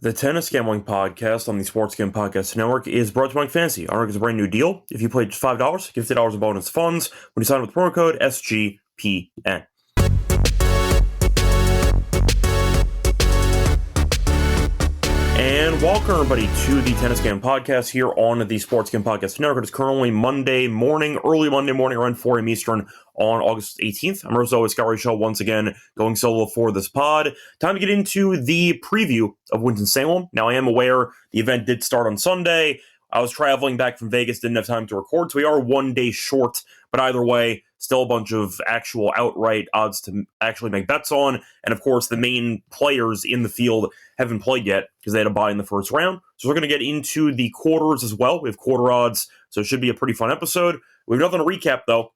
The Tennis Gambling Podcast on the Sports Gambling Podcast Network is brought to you by Fantasy. Our is a brand new deal. If you play just $5, get $50 in bonus funds when you sign up with promo code SGPN. And welcome everybody to the Tennis Gambling Podcast here on the Sports Gambling Podcast Network. It's currently Monday morning, early Monday morning, around 4 a.m. Eastern on August 18th. I'm as always, Scott Reichel, once again going solo for this pod. Time to get into the preview of Winston-Salem. Now, I am aware the event did start on Sunday. I was traveling back from Vegas, didn't have time to record, so we are 1 day short. But either way, still a bunch of actual outright odds to actually make bets on. And of course, the main players in the field haven't played yet because they had a bye in the first round. So we're going to get into the quarters as well. We have quarter odds, so it should be a pretty fun episode. We have nothing to recap, though,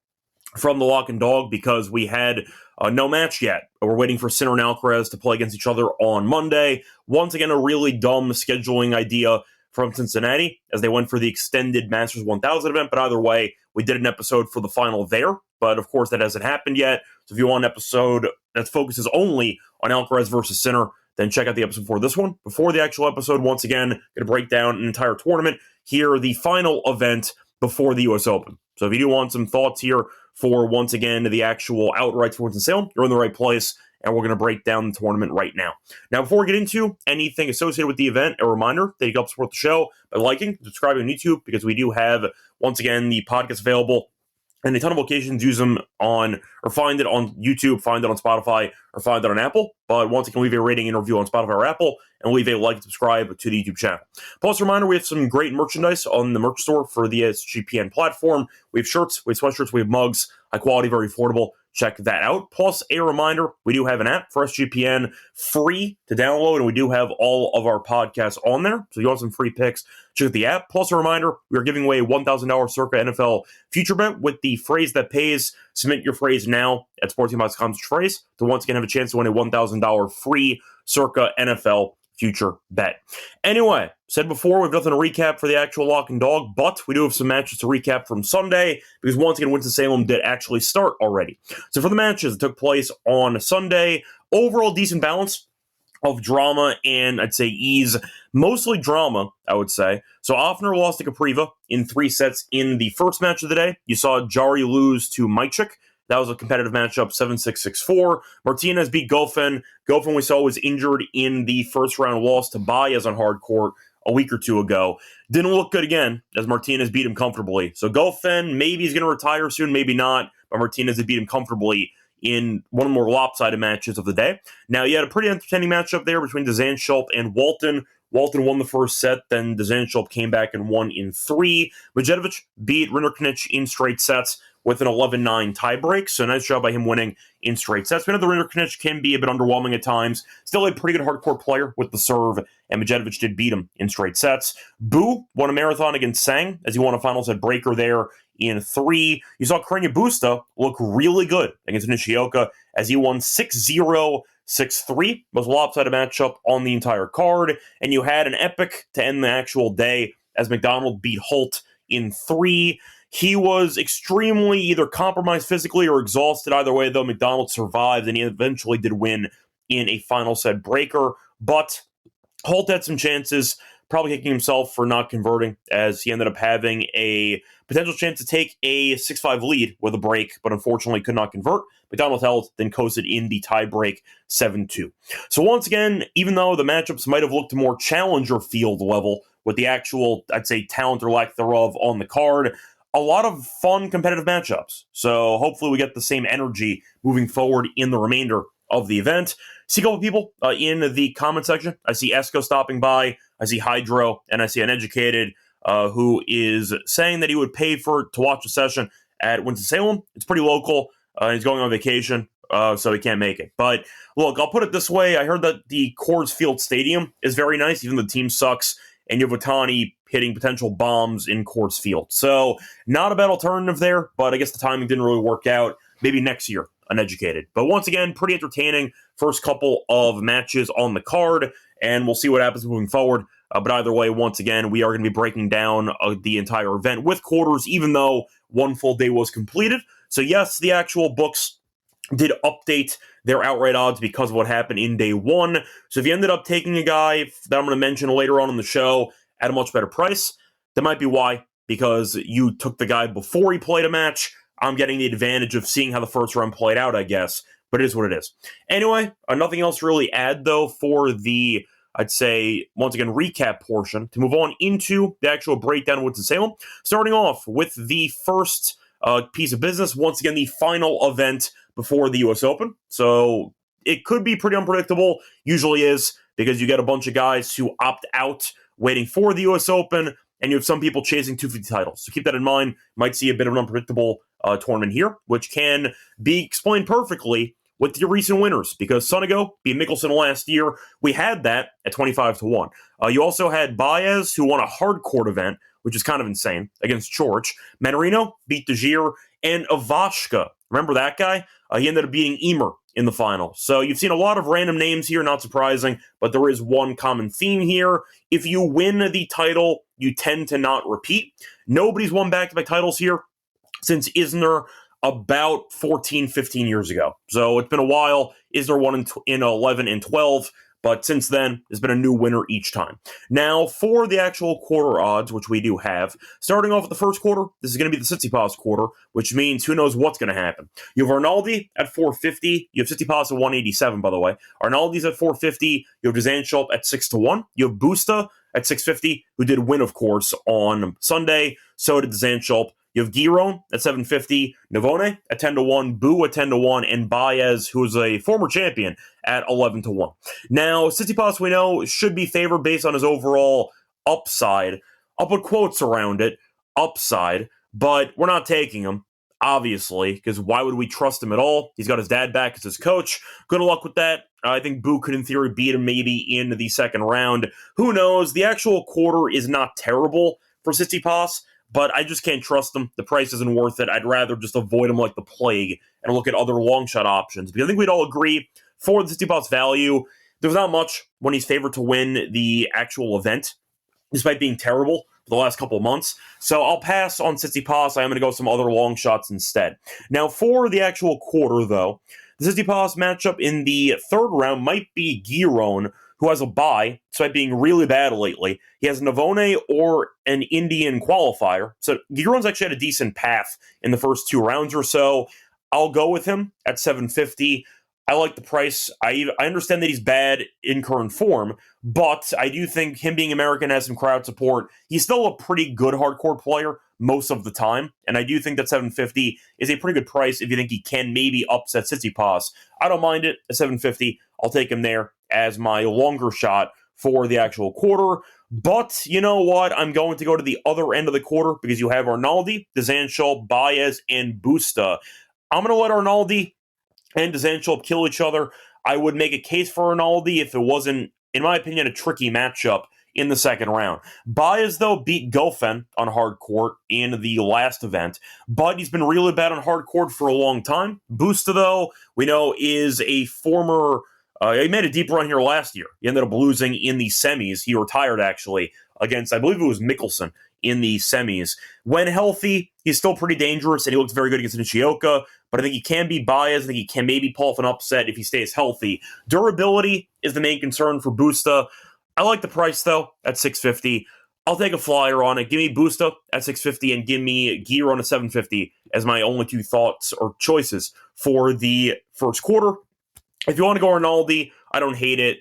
from the Lock and Dog because we had no match yet. We're waiting for Sinner and Alcaraz to play against each other on Monday. Once again, a really dumb scheduling idea from Cincinnati as they went for the extended Masters 1000 event. But either way, we did an episode for the final there. But of course, that hasn't happened yet. So if you want an episode that focuses only on Alcaraz versus Sinner, then check out the episode before this one. Before the actual episode, once again, going to break down an entire tournament. Here, the final event before the U.S. Open. So if you do want some thoughts here for, once again, the actual outright for Winston-Salem, you're in the right place. And we're going to break down the tournament right now. Now, before we get into anything associated with the event, a reminder that you can help support the show by liking, subscribing on YouTube, because we do have, once again, the podcast available and a ton of locations. Use them on, or find it on YouTube, find it on Spotify, or find it on Apple. But once again, leave a rating and review on Spotify or Apple, and leave a like and subscribe to the YouTube channel. Plus, a reminder, we have some great merchandise on the merch store for the SGPN platform. We have shirts, we have sweatshirts, we have mugs, high quality, very affordable. Check that out. Plus, a reminder, we do have an app for SGPN free to download, and we do have all of our podcasts on there. So if you want some free picks, check out the app. Plus, a reminder, we are giving away $1,000 circa NFL future bet with the phrase that pays. Submit your phrase now at sportsteam.com/phrase to once again have a chance to win a $1,000 free circa NFL future bet. Anyway, said before, we have nothing to recap for the actual Lock and Dog, but we do have some matches to recap from Sunday because once again, Winston-Salem did actually start already. So for the matches that took place on Sunday, overall decent balance of drama and I'd say ease, mostly drama, I would say. So Offner lost to Capriva in 3 sets in the first match of the day. You saw Jari lose to Maichik. That was a competitive matchup, 7-6, 6-4. Martinez beat Goffin. Goffin we saw was injured in the first round loss to Baez on hard court a week or two ago. Didn't look good again as Martinez beat him comfortably. So Goffin, maybe he's going to retire soon, maybe not. But Martinez had beat him comfortably in one of the more lopsided matches of the day. Now, you had a pretty entertaining matchup there between Dzanshulp and Walton. Walton won the first set, then Dzanshulp came back and won in 3. Medjedovic beat Rinderknech in straight sets with an 11-9 tiebreak, so nice job by him winning in straight sets. We know the Rinderknech can be a bit underwhelming at times. Still a pretty good hardcore player with the serve, and Medjedovic did beat him in straight sets. Bu won a marathon against Sang as he won a final set breaker there in 3. You saw Carreño Busta look really good against Nishioka as he won 6-0, 6-3. Most lopsided matchup on the entire card. And you had an epic to end the actual day as McDonald beat Holt in 3. He was extremely either compromised physically or exhausted. Either way, though, McDonald survived, and he eventually did win in a final set breaker. But Holt had some chances, probably kicking himself for not converting, as he ended up having a potential chance to take a 6-5 lead with a break, but unfortunately could not convert. McDonald held, then coasted in the tiebreak 7-2. So once again, even though the matchups might have looked more challenger field level with the actual, I'd say, talent or lack thereof on the card, a lot of fun competitive matchups. So hopefully we get the same energy moving forward in the remainder of the event. See a couple people in the comment section. I see Esco stopping by. I see Hydro, and I see Uneducated who is saying that he would pay to watch a session at Winston-Salem. It's pretty local. He's going on vacation, so he can't make it. But look, I'll put it this way. I heard that the Coors Field Stadium is very nice, even though the team sucks, and you have Ohtani hitting potential bombs in Coors Field. So not a bad alternative there, but I guess the timing didn't really work out. Maybe next year, Uneducated. But once again, pretty entertaining first couple of matches on the card, and we'll see what happens moving forward. But either way, once again, we are going to be breaking down the entire event with quarters, even though one full day was completed. So yes, the actual books did update their outright odds because of what happened in day one. So if you ended up taking a guy that I'm going to mention later on in the show at a much better price, that might be why, because you took the guy before he played a match. I'm getting the advantage of seeing how the first round played out, I guess, but it is what it is. Anyway, nothing else to really add, though, for the, I'd say, once again, recap portion. To move on into the actual breakdown of Winston-Salem, starting off with the first piece of business, once again, the final event before the U.S. Open. So it could be pretty unpredictable, usually is, because you get a bunch of guys who opt out waiting for the U.S. Open, and you have some people chasing 250 titles. So keep that in mind. Might see a bit of an unpredictable tournament here, which can be explained perfectly with your recent winners, because Sonego beat Mickelson last year. We had that at 25-1. You also had Baez, who won a hard court event, which is kind of insane, against George. Manarino beat De Gere, and Ivashka, remember that guy? He ended up beating Emer in the final. So you've seen a lot of random names here, not surprising, but there is one common theme here. If you win the title, you tend to not repeat. Nobody's won back-to-back titles here since Isner about 14, 15 years ago. So it's been a while. Isner won in 11 and 12, but since then, there's been a new winner each time. Now, for the actual quarter odds, which we do have, starting off with the first quarter, this is going to be the Tsitsipas quarter, which means who knows what's going to happen. You have Arnaldi at 450. You have Tsitsipas at 187, by the way. Arnaldi's at 450. You have Dzanchop at 6-1. You have Busta at 650, who did win, of course, on Sunday. So did Dzanchop. You have Giron at 750, Navone at 10-1, Bu at 10-1, and Baez, who is a former champion, at 11-1. Now, Tsitsipas, we know, should be favored based on his overall upside. I'll put quotes around it, upside, but we're not taking him, obviously, because why would we trust him at all? He's got his dad back as his coach. Good luck with that. I think Bu could, in theory, beat him maybe in the second round. Who knows? The actual quarter is not terrible for Tsitsipas, but I just can't trust him. The price isn't worth it. I'd rather just avoid him like the plague and look at other long shot options. Because I think we'd all agree, for the Tsitsipas value, there's not much when he's favored to win the actual event, despite being terrible for the last couple of months. So I'll pass on Tsitsipas. I'm going to go some other long shots instead. Now, for the actual quarter, though, the Tsitsipas matchup in the third round might be Giron, who has a bye, despite being really bad lately. He has Navone or an Indian qualifier. So Giron's actually had a decent path in the first two rounds or so. I'll go with him at 750. I like the price. I understand that he's bad in current form, but I do think him being American has some crowd support. He's still a pretty good hardcore player most of the time, and I do think that 750 is a pretty good price if you think he can maybe upset Tsitsipas. I don't mind it at 750. I'll take him there as my longer shot for the actual quarter. But you know what? I'm going to go to the other end of the quarter because you have Arnaldi, Dzanchop, Baez, and Busta. I'm going to let Arnaldi and Dzanchop kill each other. I would make a case for Arnaldi if it wasn't, in my opinion, a tricky matchup in the second round. Baez, though, beat Goffin on hard court in the last event, but he's been really bad on hard court for a long time. Busta, though, we know is a former... he made a deep run here last year. He ended up losing in the semis. He retired, actually, against, I believe it was Mickelson in the semis. When healthy, he's still pretty dangerous, and he looks very good against Nishioka, but I think he can be Baez. I think he can maybe pull off an upset if he stays healthy. Durability is the main concern for Busta. I like the price, though, at $650. I'll take a flyer on it. Give me Busta at $650 and give me Giron at $750 as my only two thoughts or choices for the first quarter. If you want to go Arnaldi, I don't hate it.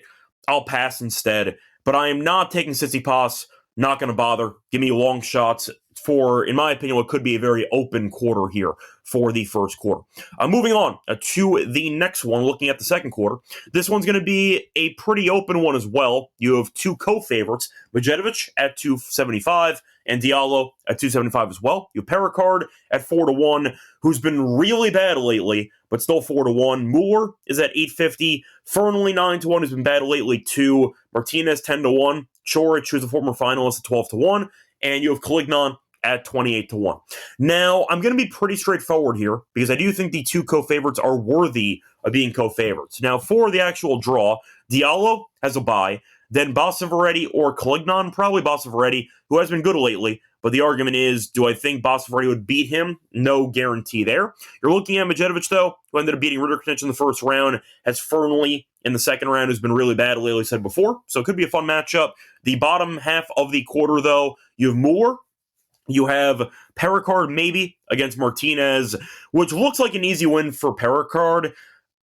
I'll pass instead. But I am not taking Tsitsipas. Not going to bother. Give me long shots for, in my opinion, what could be a very open quarter here for the first quarter. Moving on to the next one, looking at the second quarter. This one's going to be a pretty open one as well. You have two co-favorites, Medjedovic at 275 and Diallo at 275 as well. You have Pericard at 4-1, who's been really bad lately, but still 4-1. Mueller is at 850. Fernley 9-1, who's been bad lately too. Martinez 10-1. Chorich, who's a former finalist, at 12-1. And you have Collignon at 28-1. Now, I'm going to be pretty straightforward here because I do think the two co-favorites are worthy of being co-favorites. Now, for the actual draw, Diallo has a bye, then Basaveretti or Collignon, probably Basaveretti, who has been good lately, But the argument is, do I think Boston would beat him? No guarantee there. You're looking at Medjedovic, though, who ended up beating Ritter Contention in the first round, has Fernley in the second round, who's been really bad, like I said before. So it could be a fun matchup. The bottom half of the quarter, though, you have Mueller. You have Perricard maybe against Martinez, which looks like an easy win for Perricard.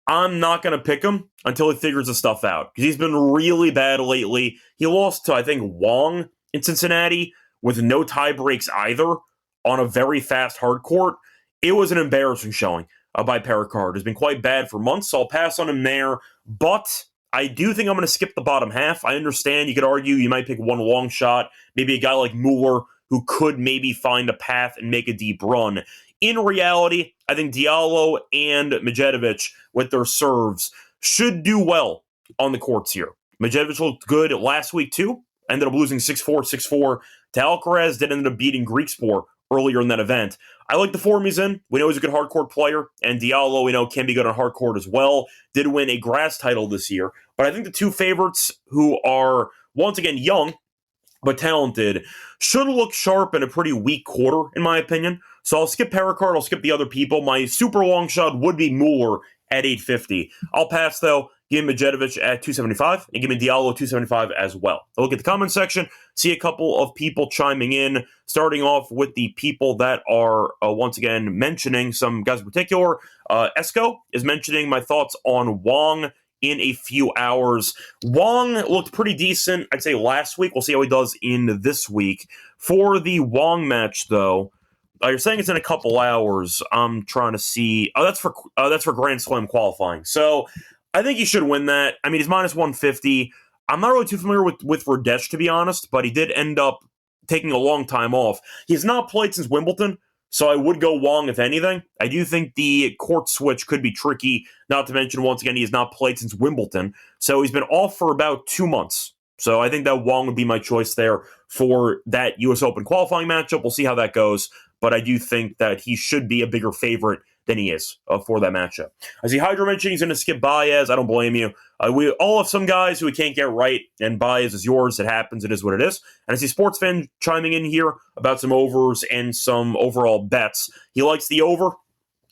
I'm not going to pick him until he figures the stuff out, because he's been really bad lately. He lost to, I think, Wong in Cincinnati with no tie breaks either on a very fast hard court. It was an embarrassing showing by Perricard. It's been quite bad for months, so I'll pass on him there. But I do think I'm going to skip the bottom half. I understand you could argue you might pick one long shot, maybe a guy like Mueller, who could maybe find a path and make a deep run. In reality, I think Diallo and Medjedovic, with their serves, should do well on the courts here. Medjedovic looked good last week, too. Ended up losing 6-4, 6-4 to Alcaraz. That ended up beating Griekspoor earlier in that event. I like the form he's in. We know he's a good hard court player, and Diallo, we know, can be good on hard court as well. Did win a grass title this year. But I think the two favorites, who are, once again, young, but talented, should look sharp in a pretty weak quarter, in my opinion. So I'll skip Perricard, I'll skip the other people. My super long shot would be Mueller at 850. I'll pass, though. Give me Medjedovic at 275, and give me Diallo 275 as well. I'll look at the comment section, see a couple of people chiming in, starting off with the people that are, once again, mentioning some guys in particular. Esco is mentioning my thoughts on Wong in a few hours. Wong looked pretty decent, I'd say, last week. We'll see how he does in this week. For the Wong match, though, you're saying it's in a couple hours. I'm trying to see. That's for Grand Slam qualifying. So I think he should win that. I mean, he's minus 150. I'm not really too familiar with Radesh, to be honest, but he did end up taking a long time off. He's not played since Wimbledon, so I would go Wong if anything. I do think the court switch could be tricky, not to mention, once again, he has not played since Wimbledon, so he's been off for about 2 months. So I think that Wong would be my choice there for that U.S. Open qualifying matchup. We'll see how that goes, but I do think that he should be a bigger favorite than he is for that matchup. I see Hydra mentioning he's going to skip Baez. I don't blame you. We all have some guys who we can't get right, and Baez is yours. It happens. It is what it is. And I see Sports Fan chiming in here about some overs and some overall bets. He likes the over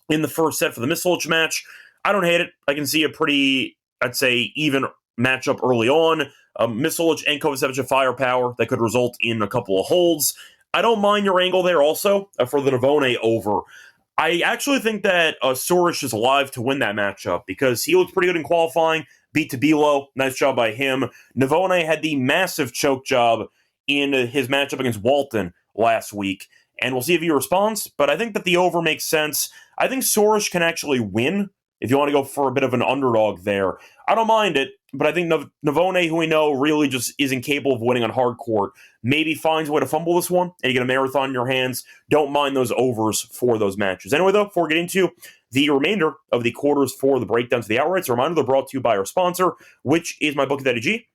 in the first set for the Mislic match. I don't hate it. I can see a pretty, I'd say, even matchup early on. Mislic and Kovacevic have firepower that could result in a couple of holds. I don't mind your angle there also for the Navone over. I actually think that Sorish is alive to win that matchup because he looked pretty good in qualifying, beat Tabilo, nice job by him. Navone had the massive choke job in his matchup against Walton last week, and we'll see if he responds, but I think that the over makes sense. I think Sorish can actually win if you want to go for a bit of an underdog there. I don't mind it, but I think Navone, who we know really just isn't capable of winning on hard court, maybe finds a way to fumble this one, and you get a marathon in your hands. Don't mind those overs for those matches. Anyway, though, before we get into the remainder of the quarters for the breakdowns of the outrights, a reminder they're brought to you by our sponsor, which is MyBookie.ag.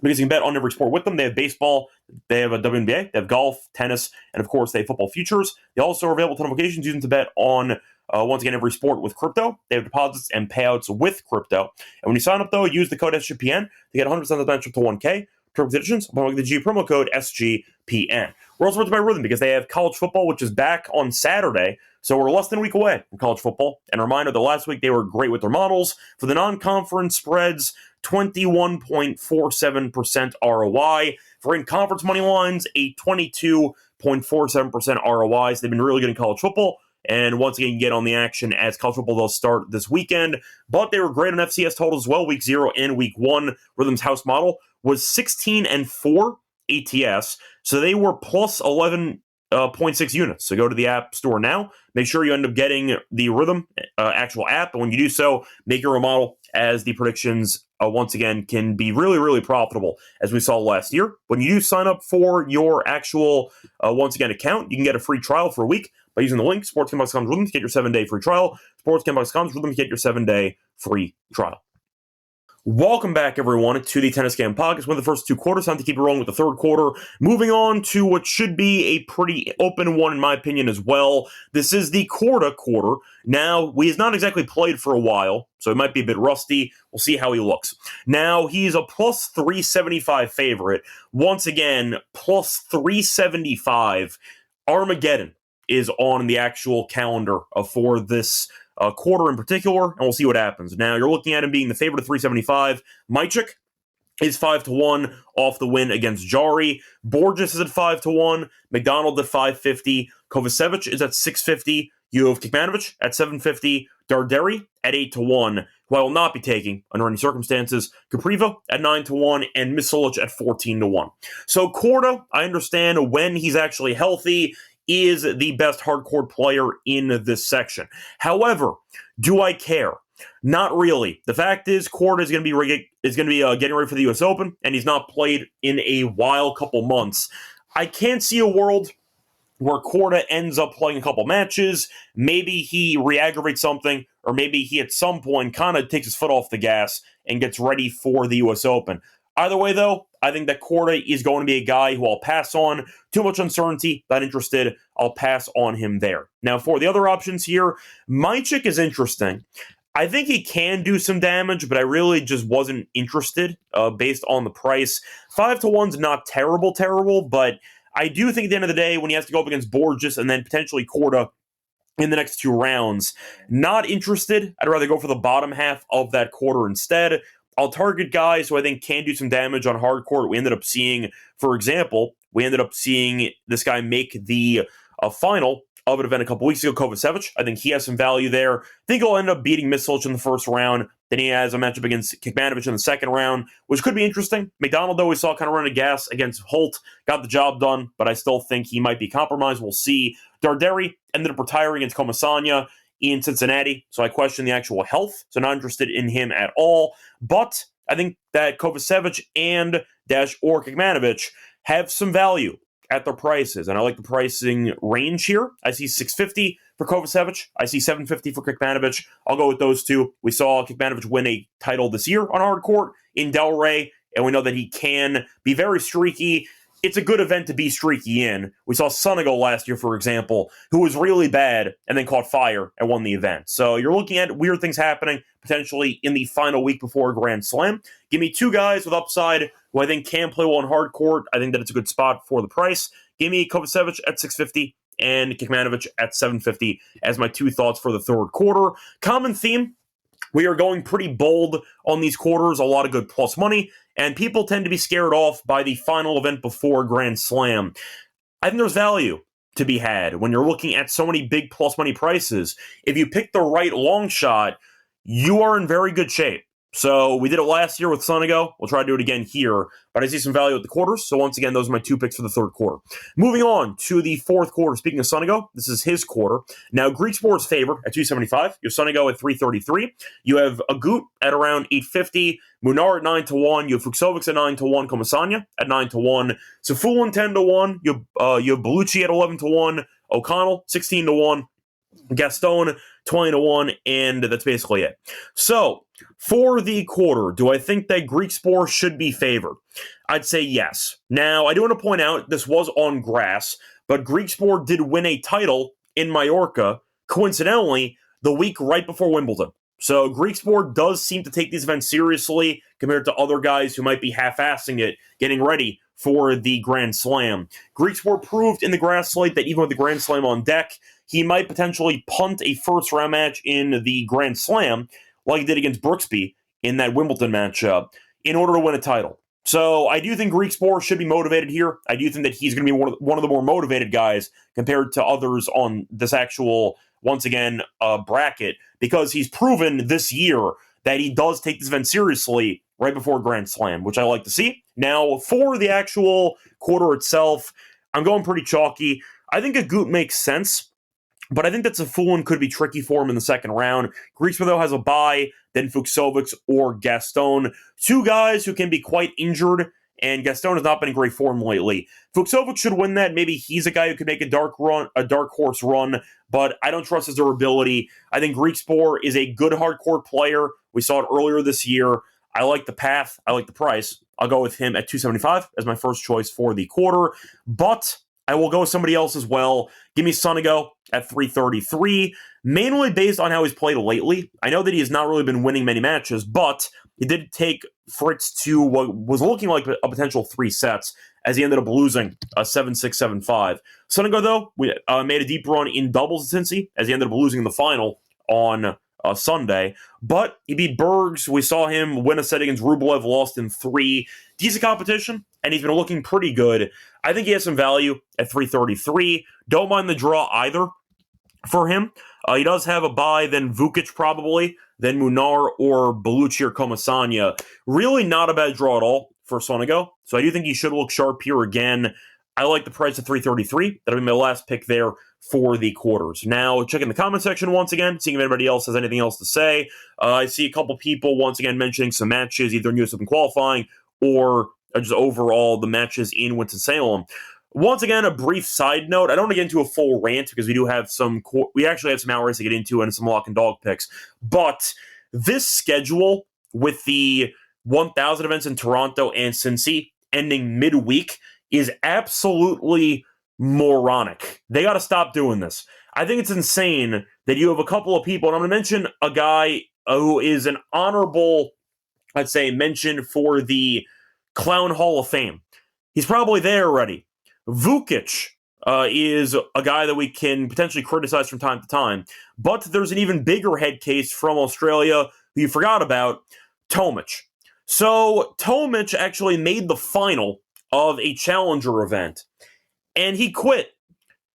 Because you can bet on every sport with them. They have baseball, they have a WNBA, they have golf, tennis, and of course they have football futures. They also are available on occasions using to bet on, once again, every sport with crypto. They have deposits and payouts with crypto. And when you sign up, though, use the code SGPN to get 100% of the benefit to 1K. Terms and conditions, apply the G promo code SGPN. We're also brought to by Rhythm because they have college football, which is back on Saturday. So we're less than a week away from college football. And a reminder that last week they were great with their models. For the non-conference spreads, 21.47% ROI. For in-conference money lines, a 22.47% ROI. So they've been really good in college football. And once again, you can get on the action as college football will start this weekend. But they were great on FCS totals as well, week 0 and week 1. Rhythm's house model was 16-4 ATS. So they were plus 11.6 units. So go to the App Store now. Make sure you end up getting the Rhythm actual app. And when you do so, make your model as the predictions, once again, can be really, really profitable, as we saw last year. When you do sign up for your actual, once again, account, you can get a free trial for a week by using the link, sportsgamble.com Rhythm, to get your 7-day free trial. Sportsgamble.com Rhythm to get your 7-day free trial. Welcome back, everyone, to the Tennis Game Podcast. With the first two quarters, time to keep it rolling with the third quarter. Moving on to what should be a pretty open one, in my opinion, as well. This is the Korda quarter. Now, he has not exactly played for a while, so he might be a bit rusty. We'll see how he looks. Now, he's a plus 375 favorite. Once again, plus 375. Armageddon is on the actual calendar for this quarter in particular, and we'll see what happens. Now, you're looking at him being the favorite of 375. Mychik is 5-1 off the win against Jari. Borges is at 5-1. McDonald at 550. Kovacevic is at 650. You have Kekmanovic at 750. Darderi at 8-1, who I will not be taking under any circumstances. Capriva at 9-1, and Misolic at 14-1. So Korda, I understand when he's actually healthy, is the best hardcourt player in this section. However, do I care? Not really. The fact is, Korda is going to be getting ready for the U.S. Open, and he's not played in a while, couple months. I can't see a world where Korda ends up playing a couple matches. Maybe he re-aggravates something, or maybe he at some point kind of takes his foot off the gas and gets ready for the U.S. Open. Either way, though, I think that Korda is going to be a guy who I'll pass on. Too much uncertainty, not interested. I'll pass on him there. Now, for the other options here, Mychik is interesting. I think he can do some damage, but I really just wasn't interested based on the price. 5-1's not terrible, but I do think at the end of the day, when he has to go up against Borges and then potentially Korda in the next two rounds, not interested. I'd rather go for the bottom half of that quarter instead. I'll target guys who I think can do some damage on hardcourt. We ended up seeing, for example, this guy make the final of an event a couple weeks ago, Kovacevic. I think he has some value there. I think he'll end up beating Misolic in the first round. Then he has a matchup against Kekmanovic in the second round, which could be interesting. McDonald, though, we saw kind of run a gas against Holt. Got the job done, but I still think he might be compromised. We'll see. Darderi ended up retiring against Comasagna in Cincinnati, so I question the actual health, so not interested in him at all. But I think that Kovacevic and or Kekmanovic have some value at their prices, and I like the pricing range here. I see 650 for Kovacevic. I see 750 for Kekmanovic. I'll go with those two. We saw Kekmanovic win a title this year on hardcourt in Delray, and we know that he can be very streaky. It's a good event to be streaky in. We saw Sonego last year, for example, who was really bad and then caught fire and won the event. So you're looking at weird things happening potentially in the final week before a Grand Slam. Give me two guys with upside who I think can play well on hardcourt. I think that it's a good spot for the price. Give me Kovacevic at 650 and Kekmanovic at 750 as my two thoughts for the third quarter. Common theme. We are going pretty bold on these quarters, a lot of good plus money, and people tend to be scared off by the final event before Grand Slam. I think there's value to be had when you're looking at so many big plus money prices. If you pick the right long shot, you are in very good shape. So we did it last year with Sonego. We'll try to do it again here, but I see some value at the quarters. So once again, those are my two picks for the third quarter. Moving on to the fourth quarter. Speaking of Sonego, this is his quarter. Now, Griekspoor is favored at 275. You have Sonego at 333. You have Agut at around 850. Munar at 9-1. You have Fucsovics at 9-1. Comasagna at 9-1. Safulin 10-1. You have Bellucci at 11-1. O'Connell 16-1. Gaston 20-1, and that's basically it. So, for the quarter, do I think that Griekspoor should be favored? I'd say yes. Now, I do want to point out this was on grass, but Griekspoor did win a title in Mallorca, coincidentally, the week right before Wimbledon. So Griekspoor does seem to take these events seriously compared to other guys who might be half-assing it, getting ready for the Grand Slam. Griekspoor proved in the grass slate that even with the Grand Slam on deck, he might potentially punt a first-round match in the Grand Slam, like he did against Brooksby in that Wimbledon matchup, in order to win a title. So I do think Griekspoor should be motivated here. I do think that he's going to be one of the more motivated guys compared to others on this actual, once again, bracket, because he's proven this year that he does take this event seriously right before Grand Slam, which I like to see. Now, for the actual quarter itself, I'm going pretty chalky. I think Agut makes sense, but I think that Safulin could be tricky for him in the second round. Griekspoor, though, has a bye, then Fucsovics or Gaston. Two guys who can be quite injured, and Gaston has not been in great form lately. Fucsovics should win that. Maybe he's a guy who could make a dark horse run, but I don't trust his durability. I think Griekspoor is a good hardcourt player. We saw it earlier this year. I like the path. I like the price. I'll go with him at 275 as my first choice for the quarter. But I will go with somebody else as well. Give me Sonego at 333, mainly based on how he's played lately. I know that he has not really been winning many matches, but he did take Fritz to what was looking like a potential 3 sets as he ended up losing 7-6, 7-5. Sonego, though, made a deep run in doubles in Cincy as he ended up losing in the final on Sunday. But he beat Bergs. We saw him win a set against Rublev, lost in 3. Decent competition, and he's been looking pretty good. I think he has some value at 333. Don't mind the draw either for him. He does have a bye, then Vukic probably, then Munar or Bellucci or Comasagna. Really not a bad draw at all for Sonego. So I do think he should look sharp here again. I like the price at 333. That'll be my last pick there for the quarters. Now, checking the comment section once again, seeing if anybody else has anything else to say. I see a couple people once again mentioning some matches, either in US Open qualifying or just overall the matches in Winston-Salem. Once again, a brief side note. I don't want to get into a full rant because we actually have some hours to get into and some lock and dog picks. But this schedule with the 1,000 events in Toronto and Cincy ending midweek is absolutely moronic. They got to stop doing this. I think it's insane that you have a couple of people, and I'm going to mention a guy who is an honorable, I'd say, mention for the Clown Hall of Fame. He's probably there already. Vukic is a guy that we can potentially criticize from time to time, but there's an even bigger head case from Australia who you forgot about, Tomic. So Tomic actually made the final of a challenger event, and he quit.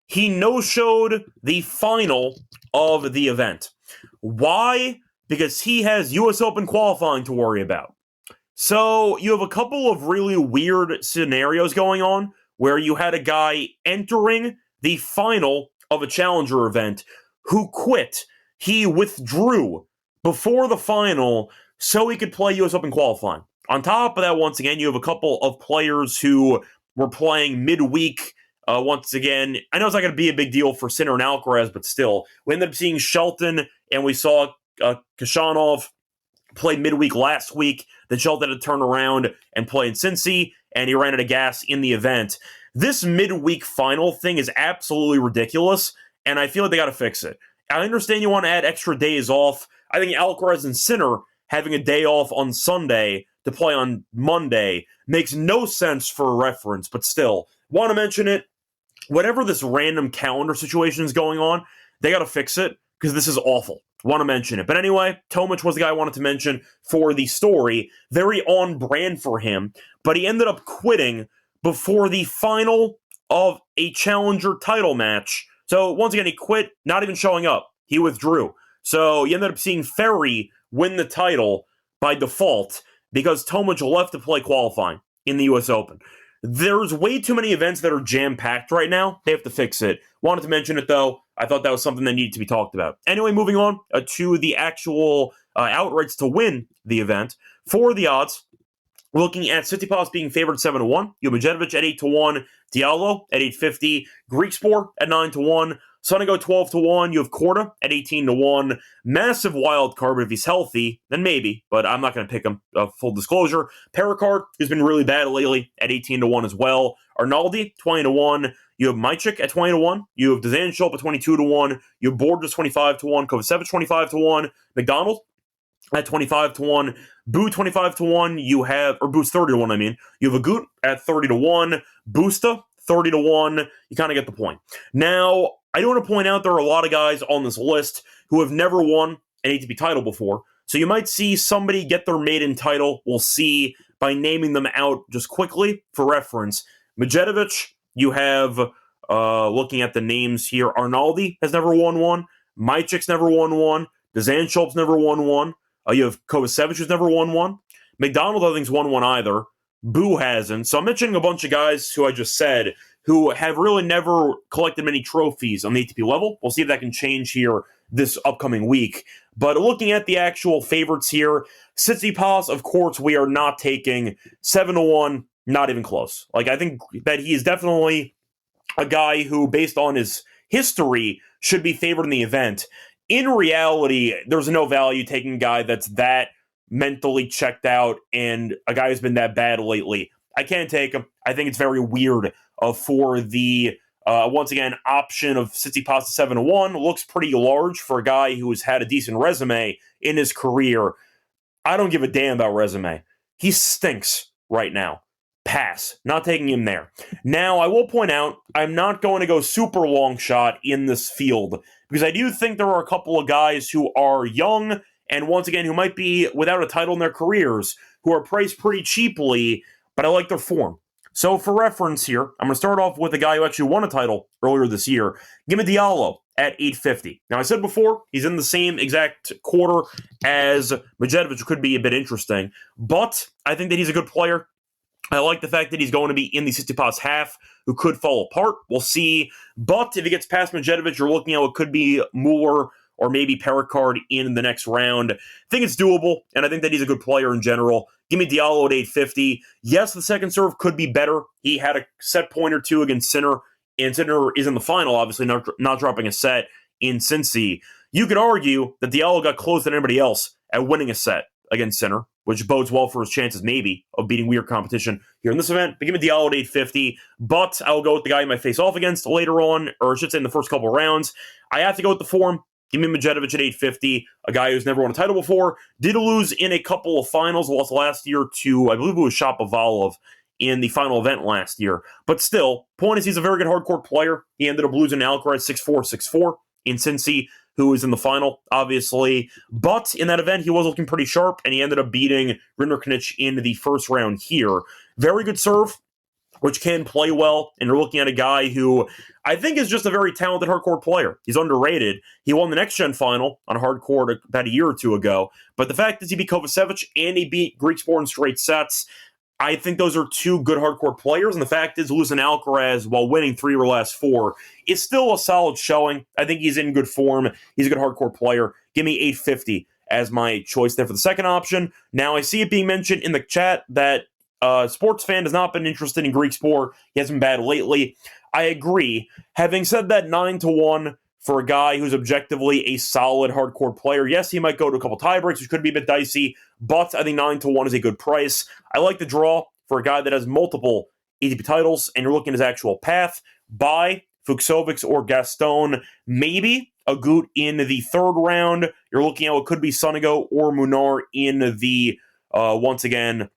He no-showed the final of the event. Why? Because he has US Open qualifying to worry about. So you have a couple of really weird scenarios going on where you had a guy entering the final of a challenger event who quit. He withdrew before the final so he could play US Open qualifying. On top of that, once again, you have a couple of players who were playing midweek. Once again, I know it's not going to be a big deal for Sinner and Alcaraz, but still, we ended up seeing Shelton, and we saw Kashanov play midweek last week. Then Shelton had to turn around and play in Cincy, and he ran out of gas in the event. This midweek final thing is absolutely ridiculous, and I feel like they got to fix it. I understand you want to add extra days off. I think Alcaraz and Sinner having a day off on Sunday to play on Monday makes no sense for a reference, but still, want to mention it. Whatever this random calendar situation is going on, they got to fix it because this is awful. Want to mention it. But anyway, Tomic was the guy I wanted to mention for the story. Very on brand for him, but he ended up quitting before the final of a challenger title match. So once again, he quit, not even showing up. He withdrew. So you ended up seeing Ferry win the title by default because Tomic left to play qualifying in the US Open. There's way too many events that are jam-packed right now. They have to fix it. Wanted to mention it, though. I thought that was something that needed to be talked about. Anyway, moving on to the actual outrights to win the event. For the odds, looking at Tsitsipas being favored 7-1, you have Medjedovic at 8-1, Diallo at 850, Griekspoor at 9-1, Sonego 12-1, you have Korda at 18-1. Massive wild card, but if he's healthy, then maybe, but I'm not going to pick him, full disclosure. Pericard, who's been really bad lately, at 18-1 as well. Arnaldi, 20-1. You have Mychik at 20-1. You have Dzanchop at 22-1. You have Borges 25-1. Kovacevic 25-1. McDonald at 25-1. Boo 25-1. You have, or Boo's 30-1, I mean. You have Agut at 30-1. Busta 30-1. You kind of get the point. Now, I do want to point out there are a lot of guys on this list who have never won an ATP title before. So you might see somebody get their maiden title. We'll see by naming them out just quickly for reference. Medjedovic, you have, looking at the names here, Arnaldi has never won one. Mychik's never won one. Dzanchop's never won one. You have Kovacevic who's never won one. McDonald, I think's won one either. Boo hasn't. So I'm mentioning a bunch of guys who I just said who have really never collected many trophies on the ATP level. We'll see if that can change here this upcoming week. But looking at the actual favorites here, Tsitsipas, of course, we are not taking 7-1, not even close. Like, I think that he is definitely a guy who, based on his history, should be favored in the event. In reality, there's no value taking a guy that's that mentally checked out and a guy who's been that bad lately. I can't take him. I think it's very weird for the, once again, option of Tsitsipas 7-1. Looks pretty large for a guy who has had a decent resume in his career. I don't give a damn about resume. He stinks right now. Pass. Not taking him there. Now, I will point out, I'm not going to go super long shot in this field because I do think there are a couple of guys who are young and, once again, who might be without a title in their careers, who are priced pretty cheaply, but I like their form. So, for reference here, I'm going to start off with a guy who actually won a title earlier this year. Give me Diallo at 850. Now, I said before, he's in the same exact quarter as Medvedev, which could be a bit interesting, but I think that he's a good player. I like the fact that he's going to be in the Tsitsipas half, who could fall apart. We'll see. But if he gets past Medvedev, you're looking at what could be Mueller or maybe Perricard in the next round. I think it's doable, and I think that he's a good player in general. Give me Diallo at 850. Yes, the second serve could be better. He had a set point or two against Sinner, and Sinner is in the final, obviously, not dropping a set in Cincy. You could argue that Diallo got closer than anybody else at winning a set against Sinner, which bodes well for his chances, maybe, of beating weird competition here in this event. But give me Diallo at 850. But I will go with the guy he might face off against later on, or I should say in the first couple of rounds. I have to go with the form. Give me Medvedev at 850, a guy who's never won a title before. Did lose in a couple of finals, lost last year to, I believe it was Shapovalov in the final event last year. But still, point is he's a very good hardcourt player. He ended up losing to Alcaraz 6-4, 6-4 in Cincy, who was in the final, obviously. But in that event, he was looking pretty sharp, and he ended up beating Rinderknech in the first round here. Very good serve, which can play well, and you're looking at a guy who I think is just a very talented hardcourt player. He's underrated. He won the next-gen final on hardcourt about a year or two ago, but the fact is he beat Kovacevic and he beat Griekspoor in straight sets. I think those are two good hardcourt players, and the fact is losing Alcaraz while winning 3 of her last 4 is still a solid showing. I think he's in good form. He's a good hardcourt player. Give me 850 as my choice there for the second option. Now, I see it being mentioned in the chat that sports fan has not been interested in Griekspoor. He hasn't been bad lately. I agree. Having said that, 9-1 for a guy who's objectively a solid hardcourt player. Yes, he might go to a couple tiebreaks, which could be a bit dicey, but I think 9-1 is a good price. I like the draw for a guy that has multiple ATP titles, and you're looking at his actual path. By Fuchsovics or Gaston, maybe a Gut in the third round. You're looking at what could be Sonego or Munar in the, once again,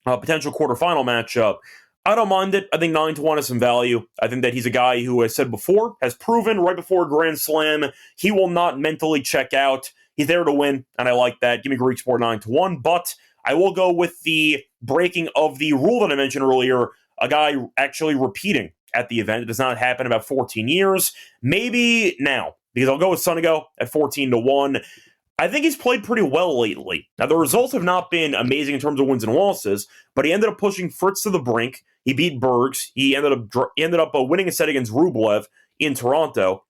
potential quarterfinal matchup. I don't mind it. I think 9-1 has some value. I think that he's a guy who, as said before, has proven right before a Grand Slam, he will not mentally check out. He's there to win, and I like that. Give me Griekspoor 9-1, but I will go with the breaking of the rule that I mentioned earlier, a guy actually repeating at the event. It does not happen in about 14 years. Maybe now, because I'll go with Sonego at 14-1. I think he's played pretty well lately. Now, the results have not been amazing in terms of wins and losses, but he ended up pushing Fritz to the brink. He beat Bergs. He ended up winning a set against Rublev in Toronto.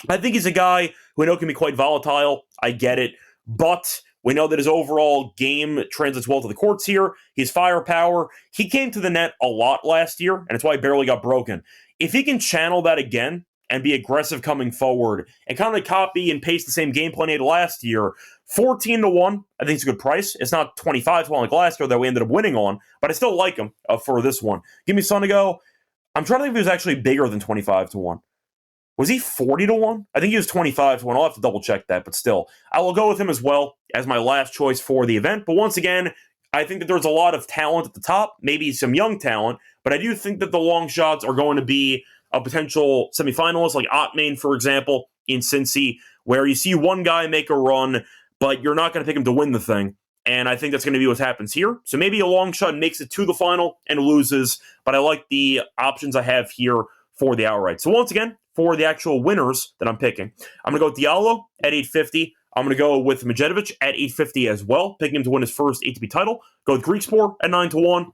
I think he's a guy who I know can be quite volatile. I get it. But we know that his overall game translates well to the courts here. His firepower. He came to the net a lot last year, and it's why he barely got broken. If he can channel that again and be aggressive coming forward and kind of copy and paste the same game plan he had last year, 14-1, I think it's a good price. It's not 25-1 like last year that we ended up winning on, but I still like him for this one. Give me Sonego. I'm trying to think if he was actually bigger than 25-1. Was he 40-1? I think he was 25-1. I'll have to double check that, but still. I will go with him as well as my last choice for the event. But once again, I think that there's a lot of talent at the top, maybe some young talent, but I do think that the long shots are going to be a potential semifinalist like Ottman, for example, in Cincy, where you see one guy make a run, but you're not going to pick him to win the thing. And I think that's going to be what happens here. So maybe a long shot makes it to the final and loses, but I like the options I have here for the outright. So once again, for the actual winners that I'm picking, I'm going to go with Diallo at 850. I'm going to go with Medvedev at 850 as well, picking him to win his first ATP title. Go with Griekspoor at 9-1.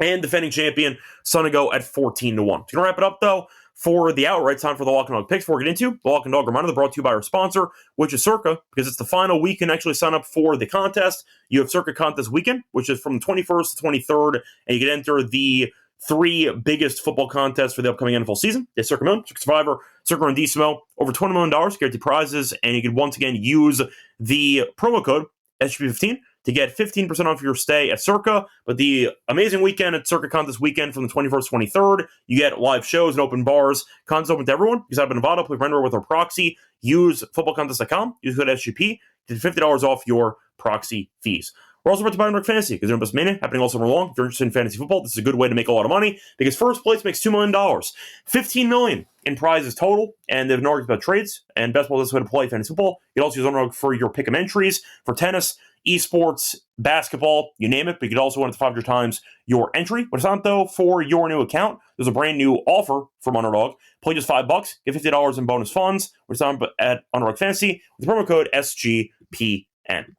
And defending champion, Sonego at 14-1. So going to wrap it up, though, for the outright. Time for the Lock and Dog picks. Before we get into the Lock and Dog reminder, brought to you by our sponsor, which is Circa, because it's the final week you can actually sign up for the contest. You have Circa contest weekend, which is from the 21st to 23rd, and you can enter the 3 biggest football contests for the upcoming NFL season. It's Circa Million, Circa Survivor, Circa Rendissimo, over $20 million guaranteed prizes, and you can once again use the promo code SGP15 to get 15% off your stay at Circa. But the amazing weekend at CircaCon this weekend from the 21st, 23rd, you get live shows and open bars. Con's open to everyone. Because I've been Nevada, play render with our proxy. Use footballcontest.com. Use code SGP. Get $50 off your proxy fees. We're also brought to you by Underdog Fantasy, because they're best mania happening all summer long. If you're interested in fantasy football, this is a good way to make a lot of money, because first place makes $2 million, $15 million in prizes total, and they have no arguments about trades, and best ball is the way to play fantasy football. You can also use Underdog for your pick 'em entries for tennis, esports, basketball, you name it, but you could also win it 500 times your entry. What it's not, though, for your new account, there's a brand new offer from Underdog. Play just $5, get $50 in bonus funds. Which is on at Underdog Fantasy with the promo code SGPN.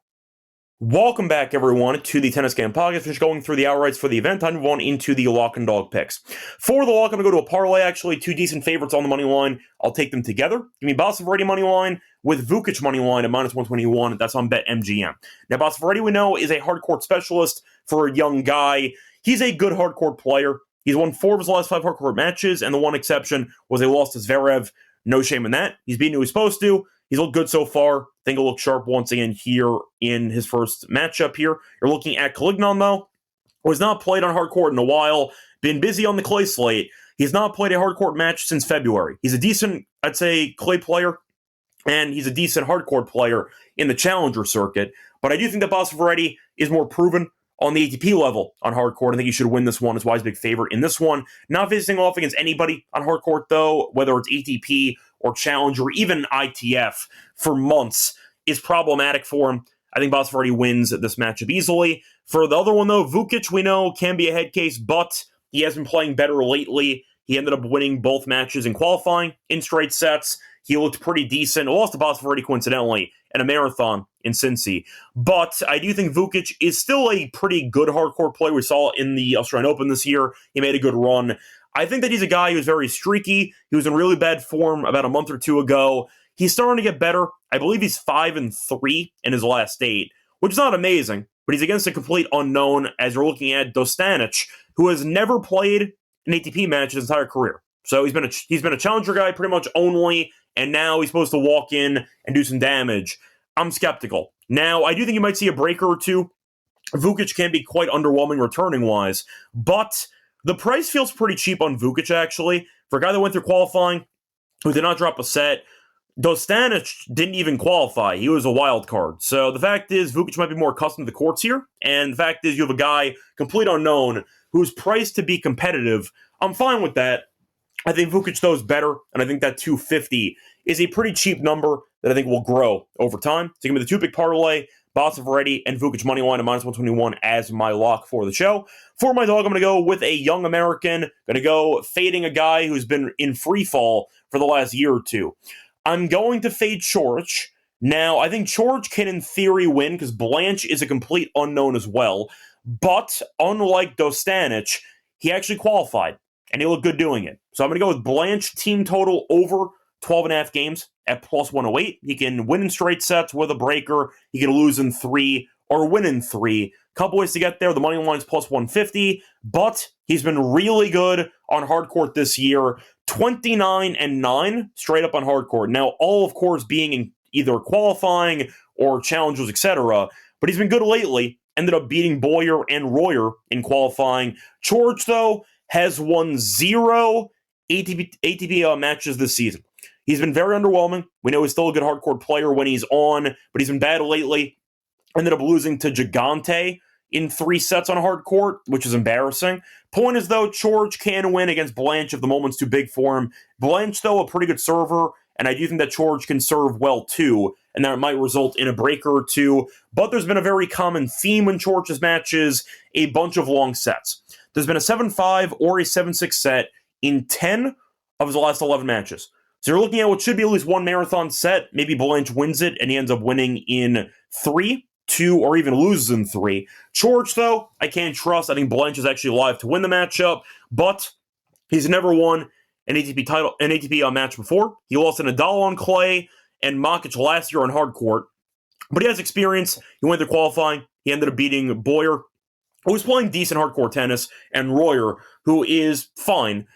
Welcome back, everyone, to the Tennis Game Podcast. Just going through the outrights for the event. Time to move on into the lock and dog picks. For the lock, I'm going to go to a parlay, actually. Two decent favorites on the money line. I'll take them together. Give me Basavarady money line with Vukic money line at minus 121. That's on BetMGM. Now, Basavarady, we know, is a hardcourt specialist for a young guy. He's a good hardcourt player. He's won 4 of his last 5 hardcourt matches, and the one exception was a loss to Zverev. No shame in that. He's beaten who he's supposed to. He's looked good so far. I think he'll look sharp once again here in his first matchup here. You're looking at Kalignon, though, who has not played on hardcourt in a while, been busy on the clay slate. He's not played a hardcourt match since February. He's a decent, I'd say, clay player, and he's a decent hardcourt player in the challenger circuit. But I do think that Basavarady is more proven on the ATP level on hardcourt. I think he should win this one. That's why he's a big favorite in this one. Not facing off against anybody on hardcourt, though, whether it's ATP or Challenger, or even ITF for months, is problematic for him. I think Basavarady wins this matchup easily. For the other one, though, Vukic, we know, can be a head case, but he has been playing better lately. He ended up winning both matches in qualifying in straight sets. He looked pretty decent. Lost to Basavarady, coincidentally, in a marathon in Cincy. But I do think Vukic is still a pretty good hardcourt player. We saw in the Australian Open this year. He made a good run. I think that he's a guy who's very streaky. He was in really bad form about a month or two ago. He's starting to get better. I believe he's 5-3 in his last 8, which is not amazing, but he's against a complete unknown as you're looking at Dostanic, who has never played an ATP match his entire career. So he's been a challenger guy pretty much only, and now he's supposed to walk in and do some damage. I'm skeptical. Now, I do think you might see a breaker or two. Vukic can be quite underwhelming returning-wise, but the price feels pretty cheap on Vukic, actually. For a guy that went through qualifying, who did not drop a set, Dostanic didn't even qualify. He was a wild card. So the fact is, Vukic might be more accustomed to the courts here, and the fact is you have a guy, complete unknown, who's priced to be competitive. I'm fine with that. I think Vukic, though, is better, and I think that 250 is a pretty cheap number that I think will grow over time. So give me the 2-pick parlay, Basavarady and Vukic money line at minus 121 as my lock for the show. For my dog, I'm going to go with a young American. Going to go fading a guy who's been in free fall for the last year or two. I'm going to fade Coric. Now, I think Coric can, in theory, win because Blanche is a complete unknown as well. But unlike Dostanic, he actually qualified, and he looked good doing it. So I'm going to go with Blanche team total over 12.5 games at plus 108. He can win in straight sets with a breaker. He can lose in 3 or win in 3. Couple ways to get there. The money line is plus 150, but he's been really good on hardcourt this year. 29-9 straight up on hardcourt. Now, all of course being in either qualifying or challengers, etc. But he's been good lately. Ended up beating Boyer and Royer in qualifying. Coric, though, has won 0 ATP matches this season. He's been very underwhelming. We know he's still a good hardcourt player when he's on, but he's been bad lately. Ended up losing to Gigante in 3 sets on hardcourt, which is embarrassing. Point is, though, Coric can win against Blanche if the moment's too big for him. Blanche, though, a pretty good server, and I do think that Coric can serve well, too, and that might result in a breaker or two. But there's been a very common theme in Coric's matches, a bunch of long sets. There's been a 7-5 or a 7-6 set in 10 of his last 11 matches. So you're looking at what should be at least one marathon set. Maybe Blanche wins it, and he ends up winning in 3, 2, or even loses in 3. Coric, though, I can't trust. I think Blanche is actually alive to win the matchup, but he's never won an ATP match before. He lost to Nadal on clay and Makic last year on hardcourt, but he has experience. He went to qualifying. He ended up beating Boyer, who was playing decent hardcourt tennis, and Royer, who is fine.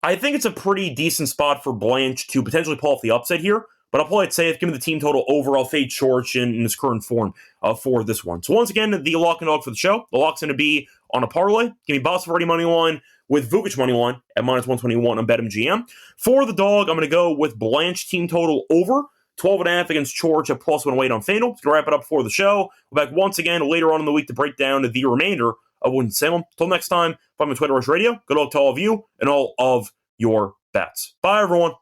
I think it's a pretty decent spot for Blanche to potentially pull off the upset here. but I'll play it safe, give me the team total over. I'll fade Chorich in his current form for this one. So once again, the lock and dog for the show. The lock's going to be on a parlay. Give me Boston money line with Vukic money line at minus 121 on BetMGM. For the dog, I'm going to go with Blanche team total over 12.5 against Chorich at plus 108 on FanDuel. It's going to wrap it up for the show. We'll be back once again later on in the week to break down the remainder of Winston-Salem. Till next time, follow me on Twitter, Radio. Good luck to all of you and all of your bets. Bye, everyone.